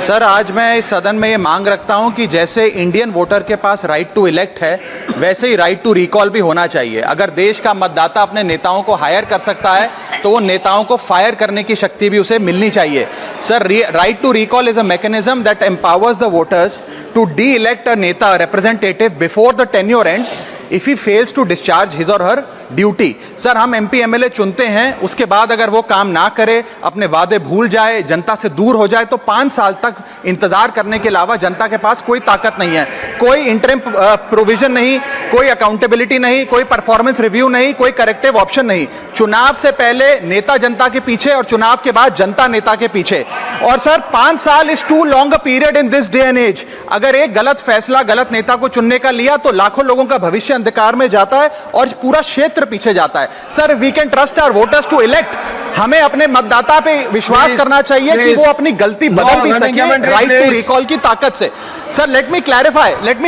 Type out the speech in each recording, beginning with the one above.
Sir, आज मैं इस सदन में ये मांग रखता हूं कि जैसे इंडियन वोटर के पास राइट टू इलेक्ट है, वैसे ही राइट टू रिकॉल भी होना चाहिए। अगर देश का मतदाता अपने नेताओं को हायर कर सकता है तो वो नेताओं को फायर करने की शक्ति भी उसे मिलनी चाहिए। Sir, right to recall is a mechanism that empowers the voters to de elect a neta representative before the tenure ends if he fails to discharge his और हर ड्यूटी। सर, हम एमपी एमएलए चुनते हैं, उसके बाद अगर वो काम ना करे, अपने वादे भूल जाए, जनता से दूर हो जाए, तो 5 साल तक इंतजार करने के अलावा जनता के पास कोई ताकत नहीं है। कोई इंटरिम प्रोविजन नहीं, कोई अकाउंटेबिलिटी नहीं, कोई परफॉर्मेंस रिव्यू नहीं, कोई करेक्टिव ऑप्शन नहीं। चुनाव से पहले नेता जनता के पीछे और चुनाव के बाद जनता नेता के पीछे। और सर, 5 साल is too long a period in this day and age. अगर एक गलत फैसला गलत नेता को चुनने का लिया तो लाखों लोगों का भविष्य अंधकार में जाता है और पूरा क्षेत्र पीछे जाता है। Sir, we can trust our voters to elect. हमें अपने मतदाता पे विश्वास करना चाहिए कि वो अपनी गलती बदल भी सके राइट टू रिकॉल की ताकत से। Sir, let me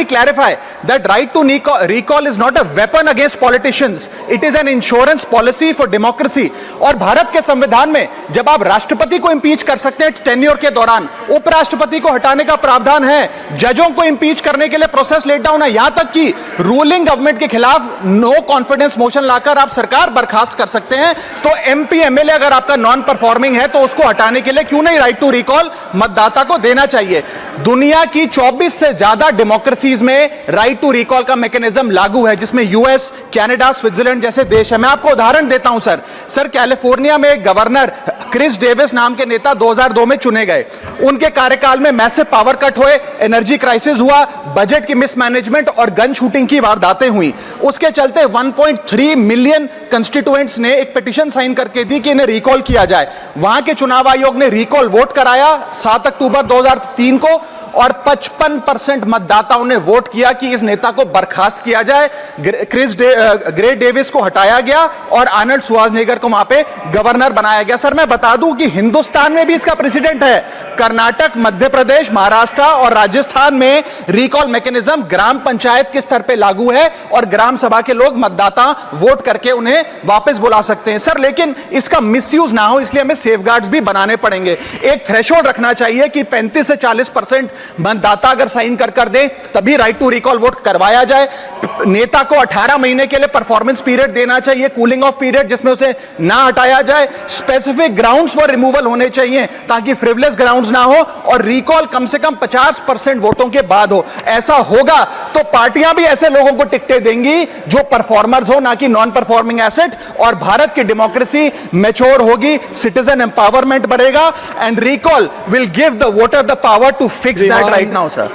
clarify that right to recall is not a weapon against politicians, it is an insurance policy for democracy. और भारत के संविधान में जब आप राष्ट्रपति को इंपीच कर सकते हैं टेन्योर के दौरान, उपराष्ट्रपति को हटाने का प्रावधान है, जजों को इंपीच करने के लिए प्रोसेस लेट डाउन है, यहां तक कि रूलिंग गवर्नमेंट के खिलाफ नो कॉन्फिडेंस मोशन लाकर आप सरकार बर्खास्त कर सकते हैं। तो एमपी एमएलए अगर आपका नॉन परफॉर्मिंग है तो उसको हटाने के लिए क्यों नहीं राइट टू रिकॉल मतदाता को देना चाहिए। दुनिया की 24 से ज्यादा डेमोक्रेसीज में राइट टू रिकॉल का मैकेनिज्म लागू है, जिसमें यूएस, कनाडा, स्विट्जरलैंड जैसे देश है। मैं आपको उदाहरण देता हूं सर, कैलिफोर्निया में एक गवर्नर क्रिस डेविस नाम के नेता 2002 में चुने गए। उनके कार्यकाल में मैसिव पावर कट हुए, एनर्जी क्राइसिस हुआ, बजट की मिसमैनेजमेंट और गन शूटिंग की वारदातें हुई। उसके चलते 1.3 मिलियन कंस्टिट्यूएंट्स ने एक पिटीशन साइन करके दी कि इन्हें रिकॉल किया जाए। वहां के चुनाव आयोग ने रिकॉल वोट कराया 7 अक्टूबर 2003 को, और 55% मतदाताओं ने वोट किया कि इस नेता को बर्खास्त किया जाए। ग्रे डेविस को हटाया गया और आर्नल्ड श्वार्ज़नेगर को वहां पे गवर्नर बनाया गया। सर, मैं बता दूं कि हिंदुस्तान में भी इसका प्रेसिडेंट है। कर्नाटक, मध्य प्रदेश, महाराष्ट्र और राजस्थान में रिकॉल मैकेनिज्म ग्राम पंचायत के स्तर पे लागू है और ग्राम सभा के लोग मतदाता वोट करके उन्हें वापस बुला सकते हैं। सर, लेकिन इसका मिसयूज ना हो, इसलिए हमें सेफगार्ड्स भी बनाने पड़ेंगे। एक थ्रेशोल्ड रखना चाहिए कि 35 से 40% मतदाता अगर साइन कर दे तभी राइट टू रिकॉल वोट करवाया जाए। नेता को 18 महीने के लिए परफॉर्मेंस पीरियड देना चाहिए, कूलिंग ऑफ पीरियड, जिसमें उसे ना हटाया जाए। स्पेसिफिक ग्राउंड्स फॉर रिमूवल होने चाहिए ताकि फ्रिवलेस ग्राउंड्स ना हो, और रिकॉल कम से कम 50% वोटों के बाद हो। ऐसा होगा तो पार्टियां भी ऐसे लोगों को टिकटें देंगी जो परफॉर्मर्स हो, ना कि नॉन परफॉर्मिंग एसेट, और भारत की डेमोक्रेसी मैच्योर होगी, सिटीजन एम्पावरमेंट बढ़ेगा, and recall will give the voter the power to fix that right now, sir.